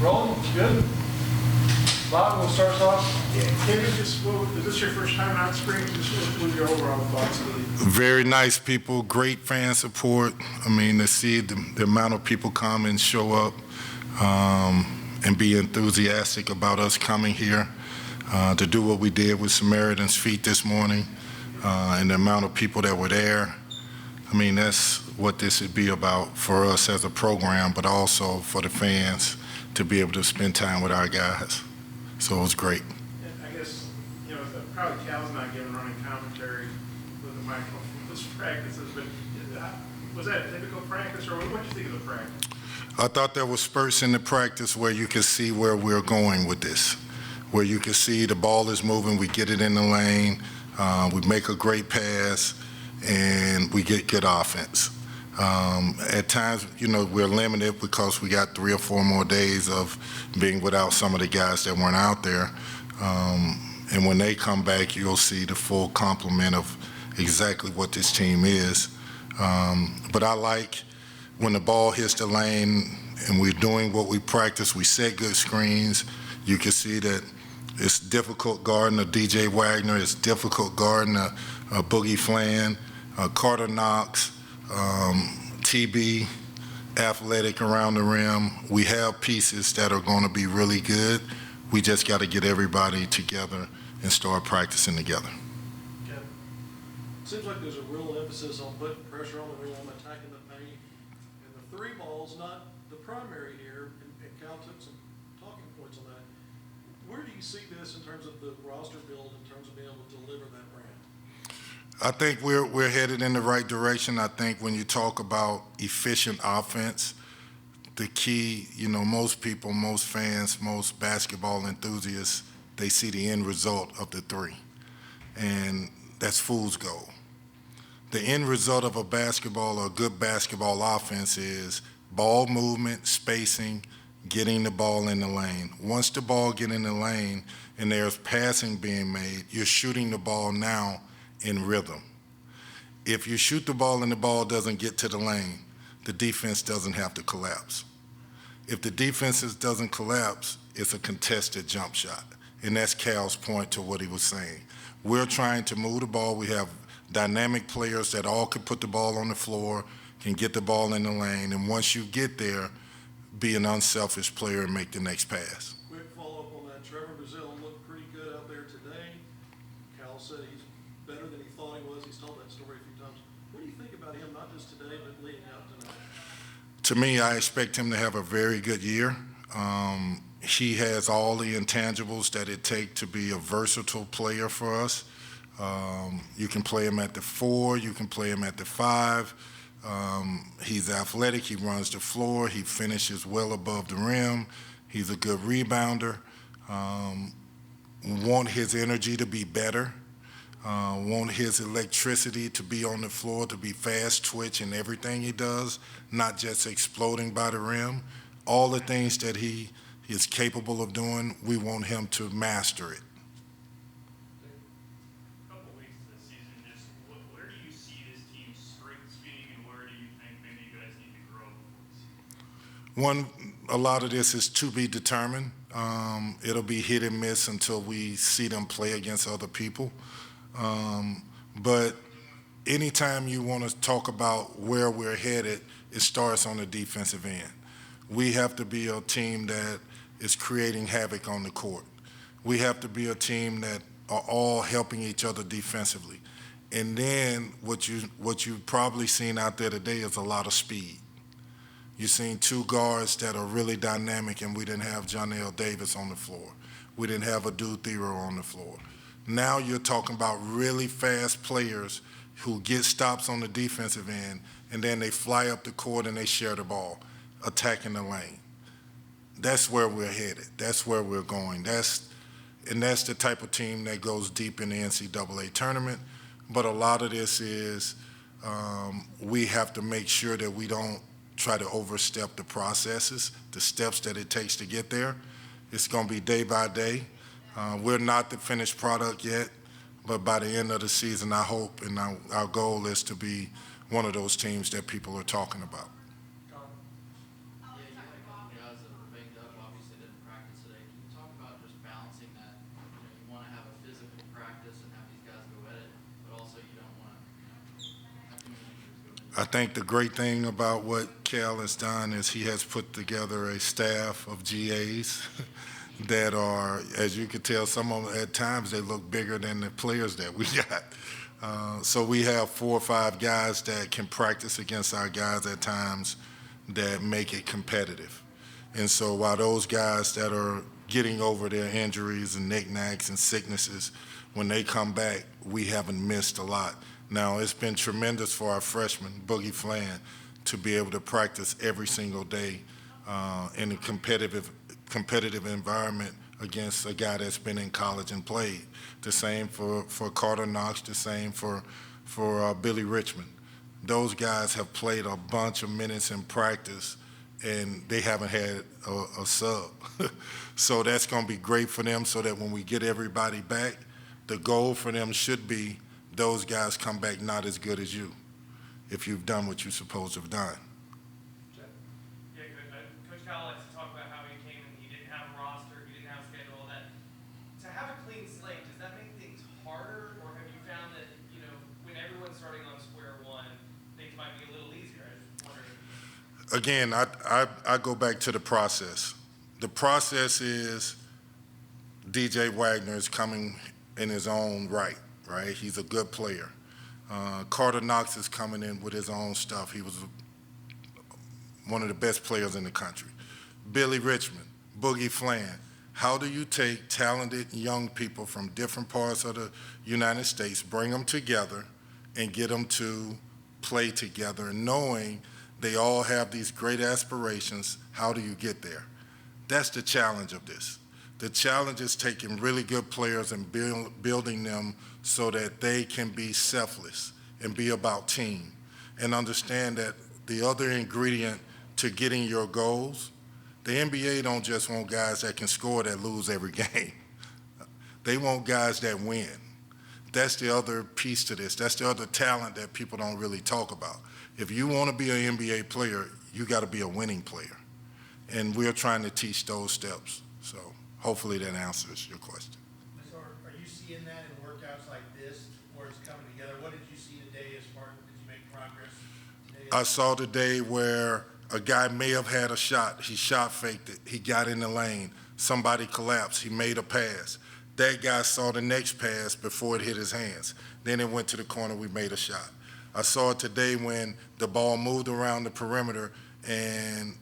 Rolling, good. Bob, we'll start us off. Yeah, can you just, is this your first time out spring? Just what are your overall thoughts of the Very nice people, great fan support. I mean, to see the amount of people come and show up and be enthusiastic about us coming here to do what we did with Samaritan's Feet this morning and the amount of people that were there. I mean, that's what this would be about for us as a program, but also for the fans to be able to spend time with our guys. So it was great. I guess, you know, probably Cal's not giving running commentary with the microphone from this practices, but was that a typical practice, or what did you think of the practice? I thought there were spurts in the practice where you could see where we're going with this, where you could see the ball is moving, we get it in the lane, we make a great pass, and we get good offense. At times, you know, we're limited because we got 3 or 4 more days of being without some of the guys that weren't out there. And when they come back, you'll see the full complement of exactly what this team is. But I like when the ball hits the lane and we're doing what we practice, we set good screens. You can see that it's difficult guarding a DJ Wagner, it's difficult guarding a Boogie Flan, Carter Knox, TB, athletic around the rim. We have pieces that are going to be really good. We just got to get everybody together and start practicing together. Okay. Seems like there's a real emphasis on putting pressure on the rim, attacking the paint, and the 3 ball's not the primary here, and Cal took some talking points on that. Where do you see this in terms of the roster build, in terms of being able to deliver that brand? I think we're headed in the right direction. I think when you talk about efficient offense, the key, you know, most people, most fans, most basketball enthusiasts, they see the end result of the 3. And that's fool's gold. The end result of a basketball or a good basketball offense is ball movement, spacing, getting the ball in the lane. Once the ball get in the lane and there's passing being made, you're shooting the ball now in rhythm. If you shoot the ball and the ball doesn't get to the lane, the defense doesn't have to collapse. If the defense doesn't collapse, it's a contested jump shot. And that's Cal's point to what he was saying. We're trying to move the ball. We have dynamic players that all can put the ball on the floor, can get the ball in the lane, and once you get there, be an unselfish player and make the next pass. Quick follow-up on that. Trevor Brazil looked pretty good out there today. Cal said he's better than he thought he was. He's told that story a few times. What do you think about him, not just today, but leading up to tonight? To me, I expect him to have a very good year. He has all the intangibles that it takes to be a versatile player for us. You can play him at the 4, you can play him at the 5. He's athletic, he runs the floor, he finishes well above the rim, he's a good rebounder. Want his energy to be better, want his electricity to be on the floor, to be fast twitch in everything he does, not just exploding by the rim. All the things that he is capable of doing, we want him to master it. Couple weeks this season, just where do you see this team's strengths being, and where do you think maybe you guys need to grow? One, a lot of this is to be determined. It'll be hit and miss until we see them play against other people. But anytime you want to talk about where we're headed, it starts on the defensive end. We have to be a team that is creating havoc on the court. We have to be a team that are all helping each other defensively. And then what you've probably seen out there today is a lot of speed. You've seen 2 guards that are really dynamic, and we didn't have Jonell Davis on the floor. We didn't have Adu Thero on the floor. Now you're talking about really fast players who get stops on the defensive end, and then they fly up the court and they share the ball, attacking the lane. That's where we're headed. That's where we're going. That's the type of team that goes deep in the NCAA tournament. But a lot of this is we have to make sure that we don't try to overstep the processes, the steps that it takes to get there. It's going to be day by day. We're not the finished product yet, but by the end of the season, I hope and our goal is to be one of those teams that people are talking about. Yeah, you had a couple guys that were banged up, obviously I think the great thing about what Cal has done is he has put together a staff of GAs that are, as you can tell, some of them at times they look bigger than the players that we got. So we have 4 or 5 guys that can practice against our guys at times that make it competitive. And so while those guys that are getting over their injuries and knickknacks and sicknesses, when they come back, we haven't missed a lot. Now, it's been tremendous for our freshman, Boogie Flan, to be able to practice every single day in a competitive environment against a guy that's been in college and played. The same for Carter Knox, the same for Billy Richmond. Those guys have played a bunch of minutes in practice, and they haven't had a sub. So that's going to be great for them so that when we get everybody back, the goal for them should be those guys come back not as good as you if you've done what you're supposed to have done. Yeah, Coach Cal likes to talk about how he came and he didn't have a roster, he didn't have a schedule, all that. To have a clean slate, does that make things harder, or have you found that, you know, when everyone's starting on square one, things might be a little easier? I just wondering. Again, I go back to the process. The process is DJ Wagner is coming in his own right? He's a good player. Carter Knox is coming in with his own stuff. He was one of the best players in the country. Billy Richmond, Boogie Flan. How do you take talented young people from different parts of the United States, bring them together, and get them to play together, knowing they all have these great aspirations? How do you get there? That's the challenge of this. The challenge is taking really good players and building them so that they can be selfless and be about team and understand that the other ingredient to getting your goals, the NBA don't just want guys that can score that lose every game. They want guys that win. That's the other piece to this. That's the other talent that people don't really talk about. If you want to be an NBA player, you got to be a winning player. And we're trying to teach those steps. So hopefully that answers your question. So are you seeing that in workouts like this, where it's coming together? What did you see today as far as, did you make progress today? I saw today where a guy may have had a shot. He shot faked it. He got in the lane. Somebody collapsed. He made a pass. That guy saw the next pass before it hit his hands. Then it went to the corner. We made a shot. I saw it today when the ball moved around the perimeter and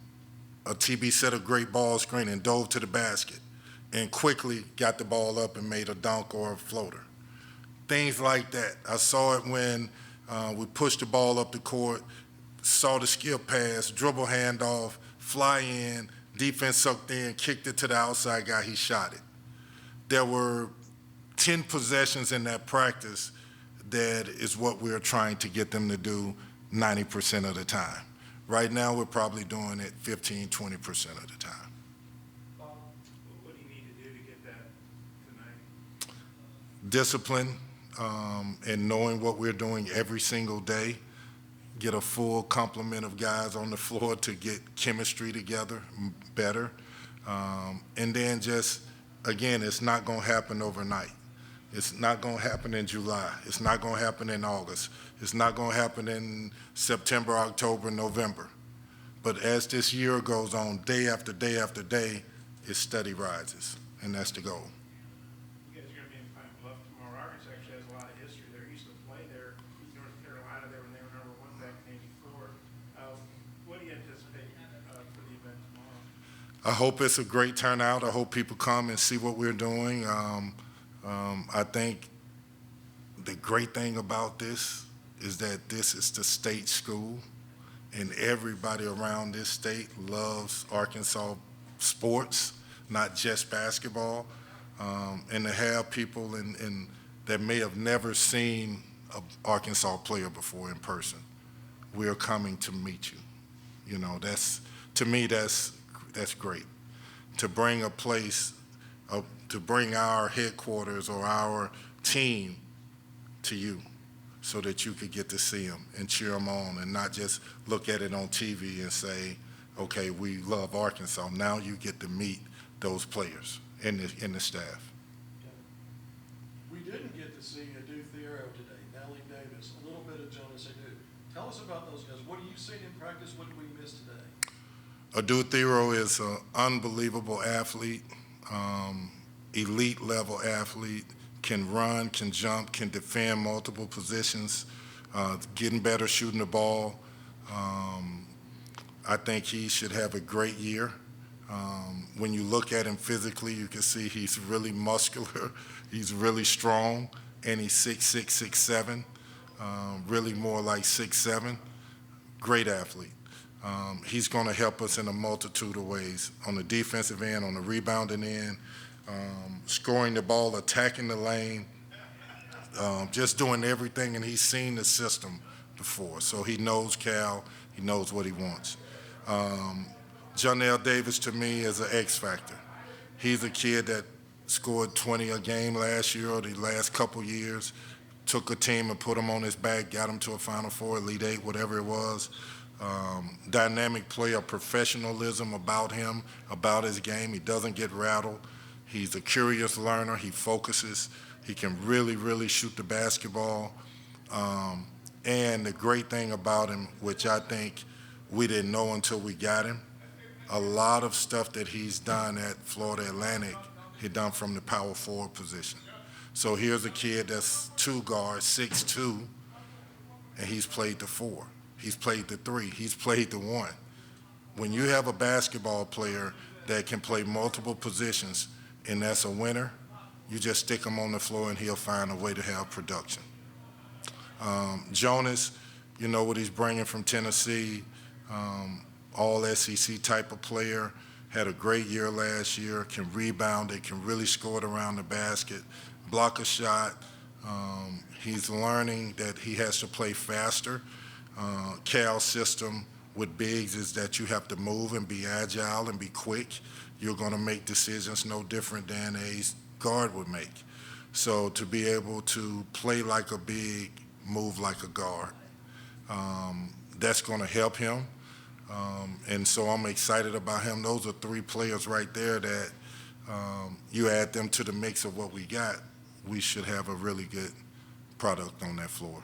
a TB set a great ball screen and dove to the basket and quickly got the ball up and made a dunk or a floater. Things like that. I saw it when we pushed the ball up the court, saw the skip pass, dribble handoff, fly in, defense sucked in, kicked it to the outside guy, he shot it. There were 10 possessions in that practice that is what we're trying to get them to do 90% of the time. Right now, we're probably doing it 15, 20% of the time. What do you need to do to get that tonight? Discipline and knowing what we're doing every single day, get a full complement of guys on the floor to get chemistry together better. And then just, again, it's not going to happen overnight. It's not going to happen in July. It's not going to happen in August. It's not going to happen in September, October, November. But as this year goes on, day after day after day, it steady rises, and that's the goal. You guys are going to be in Pine Bluff tomorrow. Arkansas actually has a lot of history there. He used to play there, North Carolina there when they were number 1 back in '84. What do you anticipate for the event tomorrow? I hope it's a great turnout. I hope people come and see what we're doing. I think the great thing about this is that this is the state school, and everybody around this state loves Arkansas sports, not just basketball. And to have people that may have never seen an Arkansas player before in person, we are coming to meet you. You know, to me, that's great. To bring a place, to bring our headquarters or our team to you so that you could get to see them and cheer them on and not just look at it on TV and say, okay, we love Arkansas. Now you get to meet those players and the staff. We didn't get to see Adu Thiero today, Natalie Davis, a little bit of Jonas Adu. Tell us about those guys. What are you seeing in practice? What did we miss today? Adu Thero is an unbelievable athlete, elite level athlete, can run, can jump, can defend multiple positions, getting better shooting the ball. I think he should have a great year. When you look at him physically, you can see he's really muscular, he's really strong, and he's 6'6", 6'7", really more like 6'7". Great athlete. He's going to help us in a multitude of ways, on the defensive end, on the rebounding end, scoring the ball, attacking the lane, just doing everything, and he's seen the system before. So he knows Cal, he knows what he wants. Jonell Davis, to me, is an X factor. He's a kid that scored 20 a game last year or the last couple years, took a team and put him on his back, got him to a Final Four, Elite Eight, whatever it was. Dynamic player, professionalism about him, about his game. He doesn't get rattled. He's a curious learner. He focuses. He can really, really shoot the basketball. And the great thing about him, which I think we didn't know until we got him, a lot of stuff that he's done at Florida Atlantic, he done from the power forward position. So here's a kid that's two guards, 6'2", and he's played the 4. He's played the 3. He's played the 1. When you have a basketball player that can play multiple positions and that's a winner, you just stick him on the floor and he'll find a way to have production. Jonas, you know what he's bringing from Tennessee, all SEC type of player, had a great year last year, can rebound it, can really score it around the basket, block a shot. He's learning that he has to play faster. Cal's system with bigs is that you have to move and be agile and be quick. You're going to make decisions no different than a guard would make. So to be able to play like a big, move like a guard, that's going to help him. And so I'm excited about him. Those are 3 players right there that you add them to the mix of what we got, we should have a really good product on that floor.